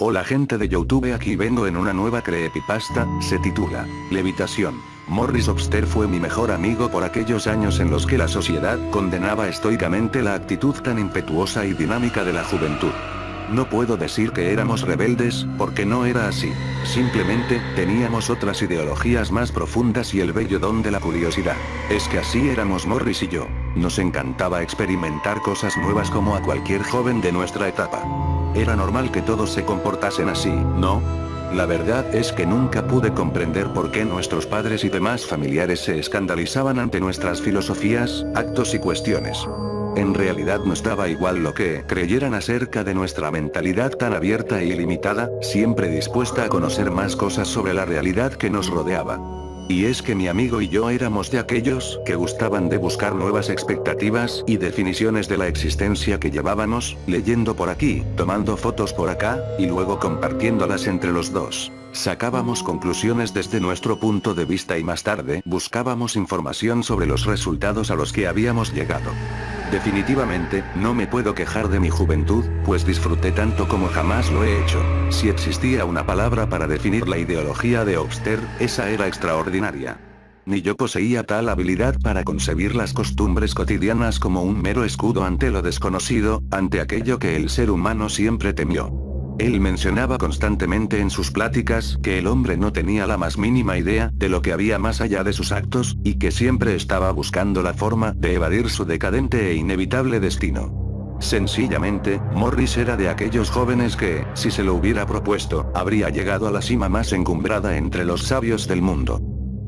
Hola gente de YouTube, aquí vengo en una nueva creepypasta, se titula Levitación. Morris Obster fue mi mejor amigo por aquellos años en los que la sociedad condenaba estoicamente la actitud tan impetuosa y dinámica de la juventud. No puedo decir que éramos rebeldes, porque no era así. Simplemente, teníamos otras ideologías más profundas y el bello don de la curiosidad. Es que así éramos Morris y yo. Nos encantaba experimentar cosas nuevas como a cualquier joven de nuestra etapa. Era normal que todos se comportasen así, ¿no? La verdad es que nunca pude comprender por qué nuestros padres y demás familiares se escandalizaban ante nuestras filosofías, actos y cuestiones. En realidad nos daba igual lo que creyeran acerca de nuestra mentalidad tan abierta e ilimitada, siempre dispuesta a conocer más cosas sobre la realidad que nos rodeaba. Y es que mi amigo y yo éramos de aquellos que gustaban de buscar nuevas expectativas y definiciones de la existencia que llevábamos, leyendo por aquí, tomando fotos por acá, y luego compartiéndolas entre los dos. Sacábamos conclusiones desde nuestro punto de vista y más tarde buscábamos información sobre los resultados a los que habíamos llegado. Definitivamente, no me puedo quejar de mi juventud, pues disfruté tanto como jamás lo he hecho. Si existía una palabra para definir la ideología de Obster, esa era extraordinaria. Ni yo poseía tal habilidad para concebir las costumbres cotidianas como un mero escudo ante lo desconocido, ante aquello que el ser humano siempre temió. Él mencionaba constantemente en sus pláticas que el hombre no tenía la más mínima idea de lo que había más allá de sus actos, y que siempre estaba buscando la forma de evadir su decadente e inevitable destino. Sencillamente, Morris era de aquellos jóvenes que, si se lo hubiera propuesto, habría llegado a la cima más encumbrada entre los sabios del mundo.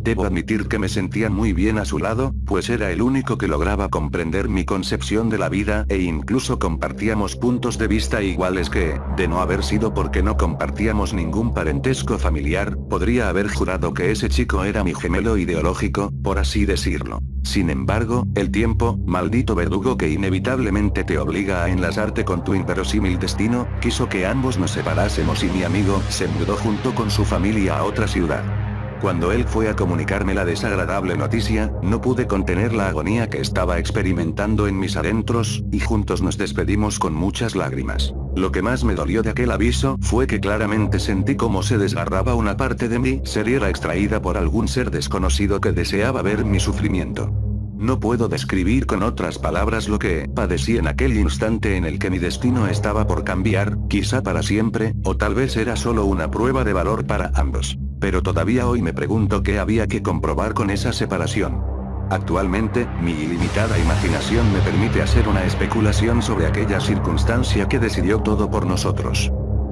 Debo admitir que me sentía muy bien a su lado, pues era el único que lograba comprender mi concepción de la vida e incluso compartíamos puntos de vista iguales que, de no haber sido porque no compartíamos ningún parentesco familiar, podría haber jurado que ese chico era mi gemelo ideológico, por así decirlo. Sin embargo, el tiempo, maldito verdugo que inevitablemente te obliga a enlazarte con tu inverosímil destino, quiso que ambos nos separásemos y mi amigo se mudó junto con su familia a otra ciudad. Cuando él fue a comunicarme la desagradable noticia, no pude contener la agonía que estaba experimentando en mis adentros, y juntos nos despedimos con muchas lágrimas. Lo que más me dolió de aquel aviso fue que claramente sentí cómo se desgarraba una parte de mí, sería extraída por algún ser desconocido que deseaba ver mi sufrimiento. No puedo describir con otras palabras lo que padecí en aquel instante en el que mi destino estaba por cambiar, quizá para siempre, o tal vez era solo una prueba de valor para ambos. Pero todavía hoy me pregunto qué había que comprobar con esa separación. Actualmente, mi ilimitada imaginación me permite hacer una especulación sobre aquella circunstancia que decidió todo por nosotros.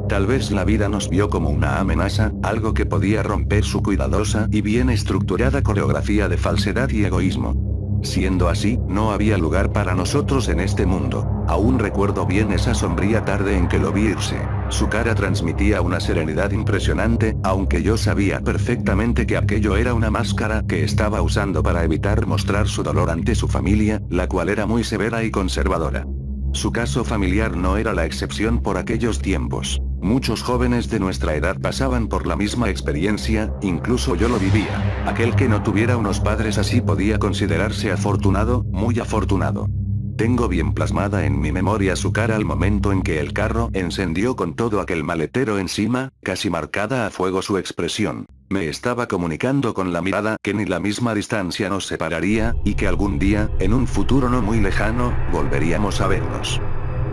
Tal vez la vida nos vio como una amenaza, algo que podía romper su cuidadosa y bien estructurada coreografía de falsedad y egoísmo. Siendo así, no había lugar para nosotros en este mundo. Aún recuerdo bien esa sombría tarde en que lo vi irse. Su cara transmitía una serenidad impresionante, aunque yo sabía perfectamente que aquello era una máscara que estaba usando para evitar mostrar su dolor ante su familia, la cual era muy severa y conservadora. Su caso familiar no era la excepción por aquellos tiempos. Muchos jóvenes de nuestra edad pasaban por la misma experiencia, incluso yo lo vivía. Aquel que no tuviera unos padres así podía considerarse afortunado, muy afortunado. Tengo bien plasmada en mi memoria su cara al momento en que el carro encendió con todo aquel maletero encima, casi marcada a fuego su expresión. Me estaba comunicando con la mirada que ni la misma distancia nos separaría, y que algún día, en un futuro no muy lejano, volveríamos a vernos.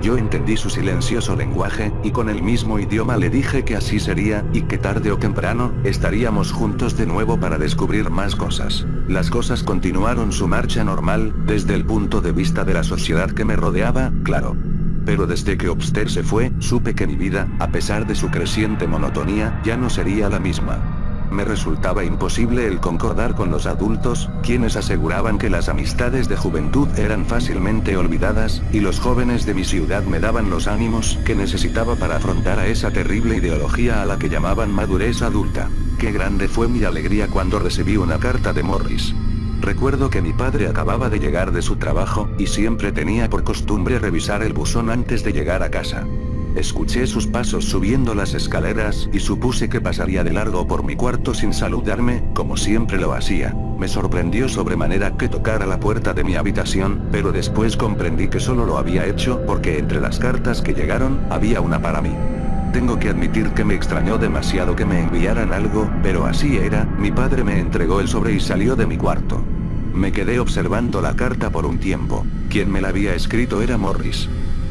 Yo entendí su silencioso lenguaje, y con el mismo idioma le dije que así sería, y que tarde o temprano, estaríamos juntos de nuevo para descubrir más cosas. Las cosas continuaron su marcha normal, desde el punto de vista de la sociedad que me rodeaba, claro. Pero desde que Obster se fue, supe que mi vida, a pesar de su creciente monotonía, ya no sería la misma. Me resultaba imposible el concordar con los adultos, quienes aseguraban que las amistades de juventud eran fácilmente olvidadas, y los jóvenes de mi ciudad me daban los ánimos que necesitaba para afrontar a esa terrible ideología a la que llamaban madurez adulta. Qué grande fue mi alegría cuando recibí una carta de Morris. Recuerdo que mi padre acababa de llegar de su trabajo, y siempre tenía por costumbre revisar el buzón antes de llegar a casa. Escuché sus pasos subiendo las escaleras y supuse que pasaría de largo por mi cuarto sin saludarme, como siempre lo hacía. Me sorprendió sobremanera que tocara la puerta de mi habitación, pero después comprendí que solo lo había hecho porque entre las cartas que llegaron, había una para mí. tengo que admitir que me extrañó demasiado que me enviaran algo, pero así era, mi padre me entregó el sobre y salió de mi cuarto. Me quedé observando la carta por un tiempo. Quien me la había escrito era Morris.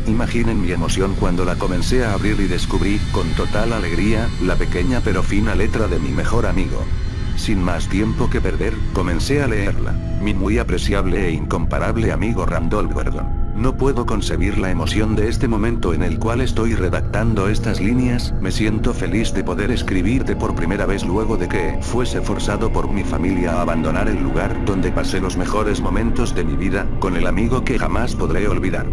Imaginen mi emoción cuando la comencé a abrir y descubrí, con total alegría, la pequeña pero fina letra de mi mejor amigo. Sin más tiempo que perder, comencé a leerla. Mi muy apreciable e incomparable amigo Randolph Gordon. No puedo concebir la emoción de este momento en el cual estoy redactando estas líneas, me siento feliz de poder escribirte por primera vez luego de que fuese forzado por mi familia a abandonar el lugar donde pasé los mejores momentos de mi vida, con el amigo que jamás podré olvidar.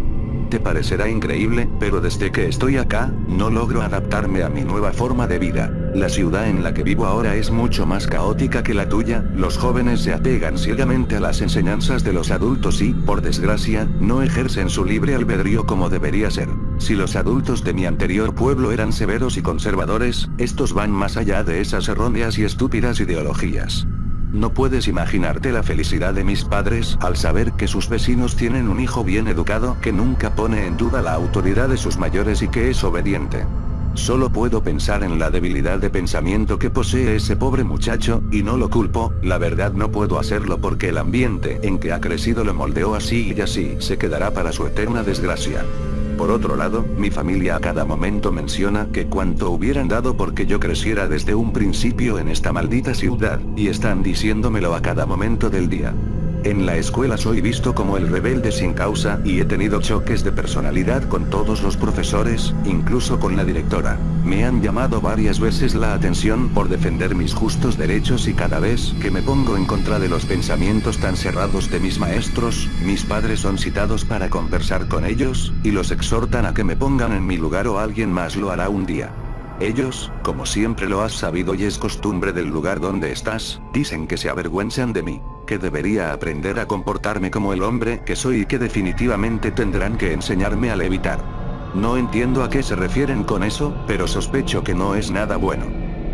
Te parecerá increíble, pero desde que estoy acá, no logro adaptarme a mi nueva forma de vida. La ciudad en la que vivo ahora es mucho más caótica que la tuya, los jóvenes se apegan ciegamente a las enseñanzas de los adultos y, por desgracia, no ejercen su libre albedrío como debería ser. Si los adultos de mi anterior pueblo eran severos y conservadores, estos van más allá de esas erróneas y estúpidas ideologías. No puedes imaginarte la felicidad de mis padres al saber que sus vecinos tienen un hijo bien educado que nunca pone en duda la autoridad de sus mayores y que es obediente. Solo puedo pensar en la debilidad de pensamiento que posee ese pobre muchacho, y no lo culpo, la verdad no puedo hacerlo porque el ambiente en que ha crecido lo moldeó así y así se quedará para su eterna desgracia. Por otro lado, mi familia a cada momento menciona que cuánto hubieran dado porque yo creciera desde un principio en esta maldita ciudad, y están diciéndomelo a cada momento del día. En la escuela soy visto como el rebelde sin causa, y he tenido choques de personalidad con todos los profesores, incluso con la directora. Me han llamado varias veces la atención por defender mis justos derechos y cada vez que me pongo en contra de los pensamientos tan cerrados de mis maestros, mis padres son citados para conversar con ellos, y los exhortan a que me pongan en mi lugar o alguien más lo hará un día. Ellos, como siempre lo has sabido y es costumbre del lugar donde estás, dicen que se avergüenzan de mí, que debería aprender a comportarme como el hombre que soy y que definitivamente tendrán que enseñarme a levitar. No entiendo a qué se refieren con eso, pero sospecho que no es nada bueno.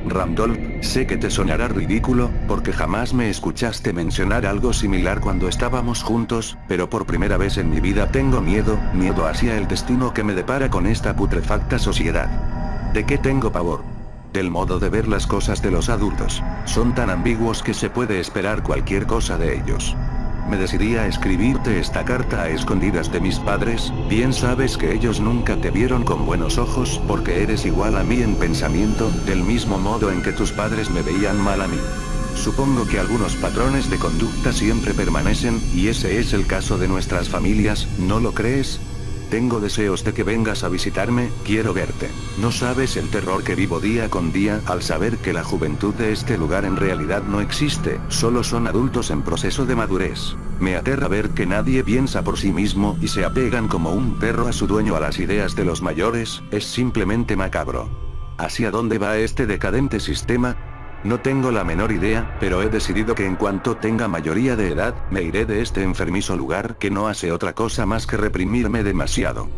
Randolph, sé que te sonará ridículo, porque jamás me escuchaste mencionar algo similar cuando estábamos juntos, pero por primera vez en mi vida tengo miedo hacia el destino que me depara con esta putrefacta sociedad. ¿De qué tengo pavor? Del modo de ver las cosas de los adultos. Son tan ambiguos que se puede esperar cualquier cosa de ellos. Me decidí a escribirte esta carta a escondidas de mis padres, bien sabes que ellos nunca te vieron con buenos ojos porque eres igual a mí en pensamiento, del mismo modo en que tus padres me veían mal a mí. Supongo que algunos patrones de conducta siempre permanecen, y ese es el caso de nuestras familias, ¿no lo crees? Tengo deseos de que vengas a visitarme, quiero verte. No sabes el terror que vivo día con día al saber que la juventud de este lugar en realidad no existe, solo son adultos en proceso de madurez. Me aterra ver que nadie piensa por sí mismo y se apegan como un perro a su dueño a las ideas de los mayores, es simplemente macabro. ¿Hacia dónde va este decadente sistema? No tengo la menor idea, pero he decidido que en cuanto tenga mayoría de edad, me iré de este enfermizo lugar que no hace otra cosa más que reprimirme demasiado.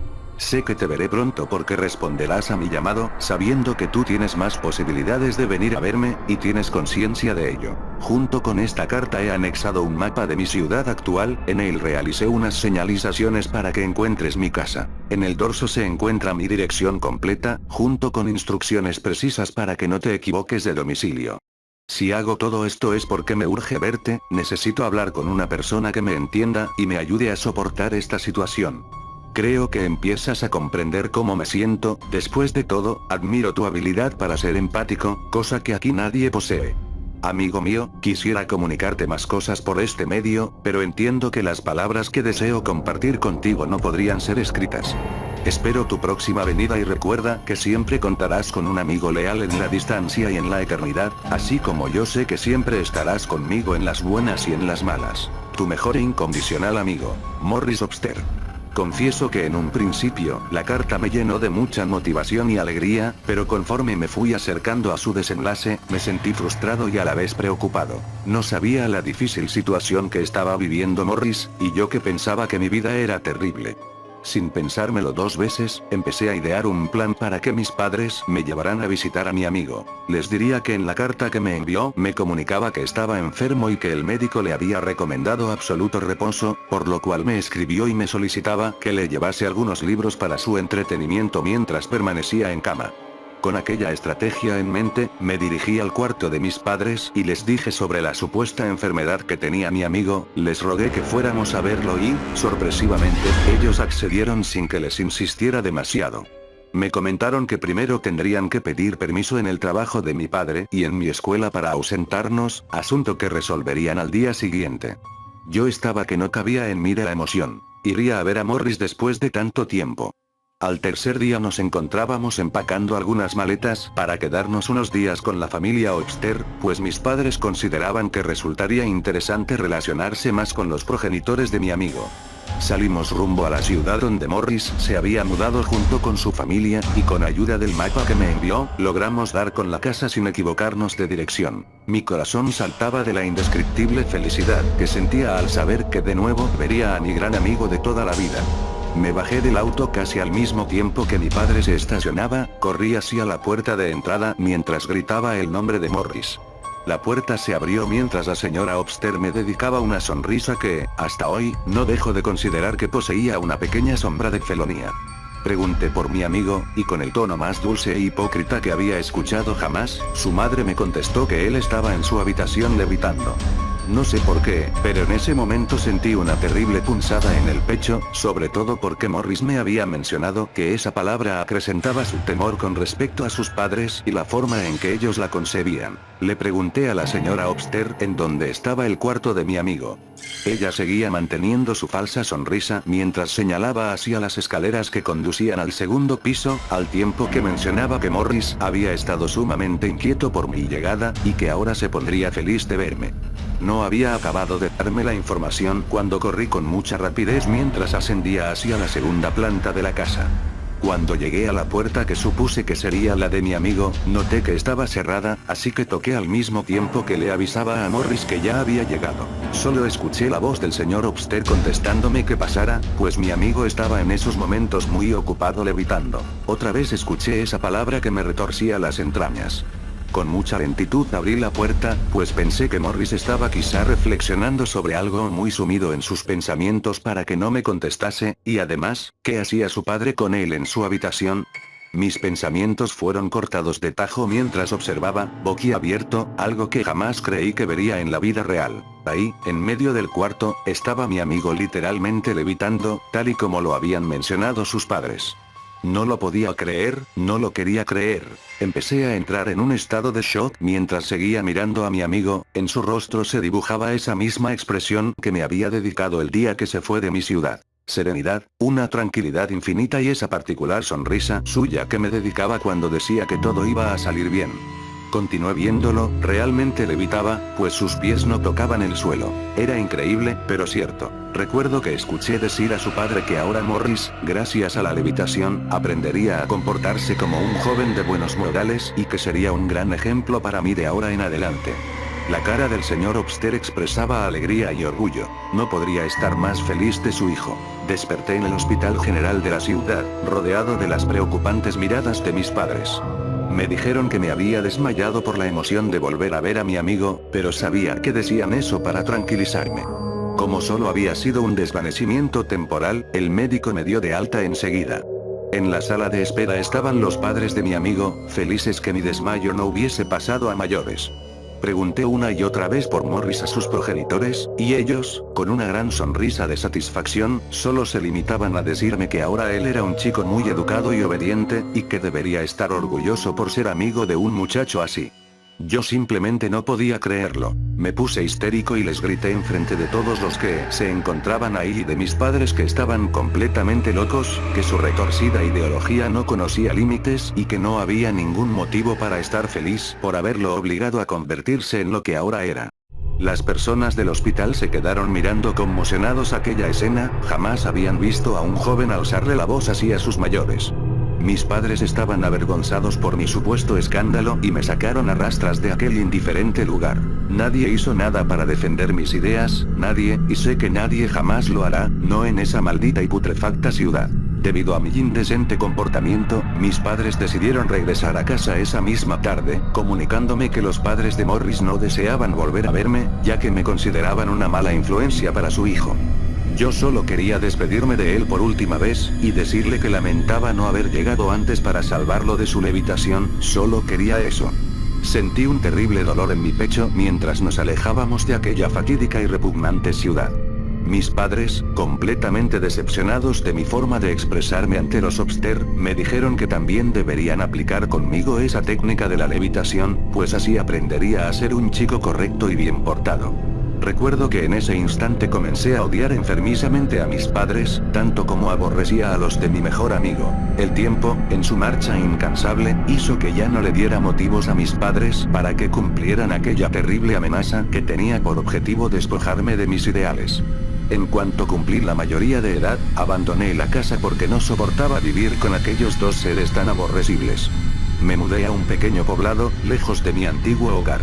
Sé que te veré pronto porque responderás a mi llamado, sabiendo que tú tienes más posibilidades de venir a verme, y tienes conciencia de ello. Junto con esta carta he anexado un mapa de mi ciudad actual, en él realicé unas señalizaciones para que encuentres mi casa. En el dorso se encuentra mi dirección completa, junto con instrucciones precisas para que no te equivoques de domicilio. Si hago todo esto es porque me urge verte, necesito hablar con una persona que me entienda y me ayude a soportar esta situación. Creo que empiezas a comprender cómo me siento, después de todo, admiro tu habilidad para ser empático, cosa que aquí nadie posee. Amigo mío, quisiera comunicarte más cosas por este medio, pero entiendo que las palabras que deseo compartir contigo no podrían ser escritas. Espero tu próxima venida y recuerda que siempre contarás con un amigo leal en la distancia y en la eternidad, así como yo sé que siempre estarás conmigo en las buenas y en las malas. Tu mejor e incondicional amigo, Morris Obster. Confieso que en un principio, la carta me llenó de mucha motivación y alegría, pero conforme me fui acercando a su desenlace, me sentí frustrado y a la vez preocupado. No sabía la difícil situación que estaba viviendo Morris, y yo que pensaba que mi vida era terrible. Sin pensármelo dos veces, empecé a idear un plan para que mis padres me llevaran a visitar a mi amigo. Les diría que en la carta que me envió me comunicaba que estaba enfermo y que el médico le había recomendado absoluto reposo, por lo cual me escribió y me solicitaba que le llevase algunos libros para su entretenimiento mientras permanecía en cama. Con aquella estrategia en mente, me dirigí al cuarto de mis padres y les dije sobre la supuesta enfermedad que tenía mi amigo, les rogué que fuéramos a verlo y, sorpresivamente, ellos accedieron sin que les insistiera demasiado. Me comentaron que primero tendrían que pedir permiso en el trabajo de mi padre y en mi escuela para ausentarnos, asunto que resolverían al día siguiente. Yo estaba que no cabía en mí de la emoción. Iría a ver a Morris después de tanto tiempo. Al tercer día nos encontrábamos empacando algunas maletas para quedarnos unos días con la familia Obster, pues mis padres consideraban que resultaría interesante relacionarse más con los progenitores de mi amigo. Salimos rumbo a la ciudad donde Morris se había mudado junto con su familia, y con ayuda del mapa que me envió, logramos dar con la casa sin equivocarnos de dirección. Mi corazón saltaba de la indescriptible felicidad que sentía al saber que de nuevo vería a mi gran amigo de toda la vida. Me bajé del auto casi al mismo tiempo que mi padre se estacionaba, corrí hacia la puerta de entrada mientras gritaba el nombre de Morris. La puerta se abrió mientras la señora Obster me dedicaba una sonrisa que, hasta hoy, no dejo de considerar que poseía una pequeña sombra de felonía. Pregunté por mi amigo, y con el tono más dulce e hipócrita que había escuchado jamás, su madre me contestó que él estaba en su habitación levitando. No sé por qué, pero en ese momento sentí una terrible punzada en el pecho, sobre todo porque Morris me había mencionado que esa palabra acrecentaba su temor con respecto a sus padres y la forma en que ellos la concebían. Le pregunté a la señora Obster en dónde estaba el cuarto de mi amigo. Ella seguía manteniendo su falsa sonrisa mientras señalaba hacia las escaleras que conducían al segundo piso, al tiempo que mencionaba que Morris había estado sumamente inquieto por mi llegada, y que ahora se pondría feliz de verme. No había acabado de darme la información cuando corrí con mucha rapidez mientras ascendía hacia la segunda planta de la casa. Cuando llegué a la puerta que supuse que sería la de mi amigo, noté que estaba cerrada, así que toqué al mismo tiempo que le avisaba a Morris que ya había llegado. Solo escuché la voz del señor Obster contestándome que pasara, pues mi amigo estaba en esos momentos muy ocupado levitando. Otra vez escuché esa palabra que me retorcía las entrañas. Con mucha lentitud abrí la puerta, pues pensé que Morris estaba quizá reflexionando sobre algo muy sumido en sus pensamientos para que no me contestase, y además, ¿qué hacía su padre con él en su habitación? Mis pensamientos fueron cortados de tajo mientras observaba, boquiabierto, algo que jamás creí que vería en la vida real. Ahí, en medio del cuarto, estaba mi amigo literalmente levitando, tal y como lo habían mencionado sus padres. No lo podía creer, no lo quería creer. Empecé a entrar en un estado de shock mientras seguía mirando a mi amigo, en su rostro se dibujaba esa misma expresión que me había dedicado el día que se fue de mi ciudad. Serenidad, una tranquilidad infinita y esa particular sonrisa suya que me dedicaba cuando decía que todo iba a salir bien. Continué viéndolo, realmente levitaba, pues sus pies no tocaban el suelo. Era increíble, pero cierto. Recuerdo que escuché decir a su padre que ahora Morris, gracias a la levitación, aprendería a comportarse como un joven de buenos modales y que sería un gran ejemplo para mí de ahora en adelante. La cara del señor Obster expresaba alegría y orgullo. No podría estar más feliz de su hijo. Desperté en el Hospital General de la ciudad, rodeado de las preocupantes miradas de mis padres. Me dijeron que me había desmayado por la emoción de volver a ver a mi amigo, pero sabía que decían eso para tranquilizarme. Como solo había sido un desvanecimiento temporal, el médico me dio de alta enseguida. En la sala de espera estaban los padres de mi amigo, felices que mi desmayo no hubiese pasado a mayores. Pregunté una y otra vez por Morris a sus progenitores, y ellos, con una gran sonrisa de satisfacción, solo se limitaban a decirme que ahora él era un chico muy educado y obediente, y que debería estar orgulloso por ser amigo de un muchacho así. Yo simplemente no podía creerlo. Me puse histérico y les grité enfrente de todos los que se encontraban ahí y de mis padres que estaban completamente locos, que su retorcida ideología no conocía límites y que no había ningún motivo para estar feliz por haberlo obligado a convertirse en lo que ahora era. Las personas del hospital se quedaron mirando conmocionados aquella escena, jamás habían visto a un joven alzarle la voz así a sus mayores. Mis padres estaban avergonzados por mi supuesto escándalo y me sacaron a rastras de aquel indiferente lugar. Nadie hizo nada para defender mis ideas, nadie, y sé que nadie jamás lo hará, no en esa maldita y putrefacta ciudad. Debido a mi indecente comportamiento, mis padres decidieron regresar a casa esa misma tarde, comunicándome que los padres de Morris no deseaban volver a verme, ya que me consideraban una mala influencia para su hijo. Yo solo quería despedirme de él por última vez, y decirle que lamentaba no haber llegado antes para salvarlo de su levitación, solo quería eso. Sentí un terrible dolor en mi pecho mientras nos alejábamos de aquella fatídica y repugnante ciudad. Mis padres, completamente decepcionados de mi forma de expresarme ante los Obster, me dijeron que también deberían aplicar conmigo esa técnica de la levitación, pues así aprendería a ser un chico correcto y bien portado. Recuerdo que en ese instante comencé a odiar enfermizamente a mis padres, tanto como aborrecía a los de mi mejor amigo. El tiempo, en su marcha incansable, hizo que ya no le diera motivos a mis padres para que cumplieran aquella terrible amenaza que tenía por objetivo despojarme de mis ideales. En cuanto cumplí la mayoría de edad, abandoné la casa porque no soportaba vivir con aquellos dos seres tan aborrecibles. Me mudé a un pequeño poblado, lejos de mi antiguo hogar.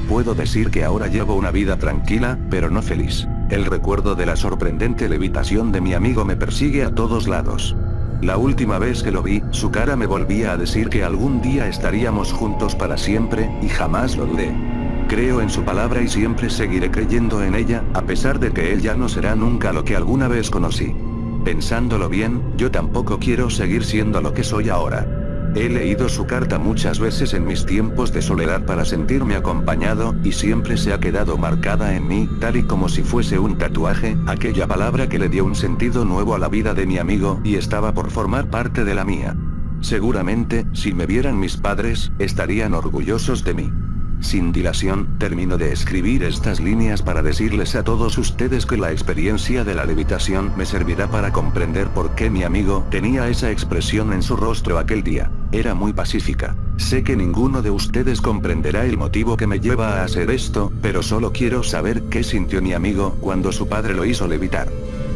Puedo decir que ahora llevo una vida tranquila, pero no feliz. El recuerdo de la sorprendente levitación de mi amigo me persigue a todos lados. La última vez que lo vi, su cara me volvía a decir que algún día estaríamos juntos para siempre, y jamás lo dudé. Creo en su palabra y siempre seguiré creyendo en ella, a pesar de que él ya no será nunca lo que alguna vez conocí. Pensándolo bien, yo tampoco quiero seguir siendo lo que soy ahora. He leído su carta muchas veces en mis tiempos de soledad para sentirme acompañado, y siempre se ha quedado marcada en mí, tal y como si fuese un tatuaje, aquella palabra que le dio un sentido nuevo a la vida de mi amigo y estaba por formar parte de la mía. Seguramente, si me vieran mis padres, estarían orgullosos de mí. Sin dilación, termino de escribir estas líneas para decirles a todos ustedes que la experiencia de la levitación me servirá para comprender por qué mi amigo tenía esa expresión en su rostro aquel día. Era muy pacífica. Sé que ninguno de ustedes comprenderá el motivo que me lleva a hacer esto, pero solo quiero saber qué sintió mi amigo cuando su padre lo hizo levitar.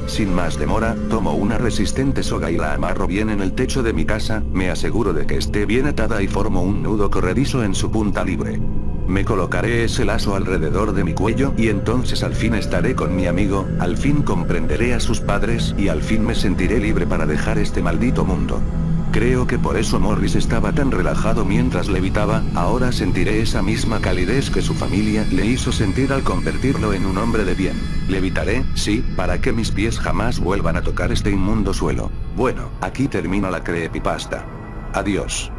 Sin más demora, tomo una resistente soga y la amarro bien en el techo de mi casa, me aseguro de que esté bien atada y formo un nudo corredizo en su punta libre. Me colocaré ese lazo alrededor de mi cuello y entonces al fin estaré con mi amigo, al fin comprenderé a sus padres y al fin me sentiré libre para dejar este maldito mundo. Creo que por eso Morris estaba tan relajado mientras levitaba, ahora sentiré esa misma calidez que su familia le hizo sentir al convertirlo en un hombre de bien. Levitaré, sí, para que mis pies jamás vuelvan a tocar este inmundo suelo. Bueno, aquí termina la creepypasta. Adiós.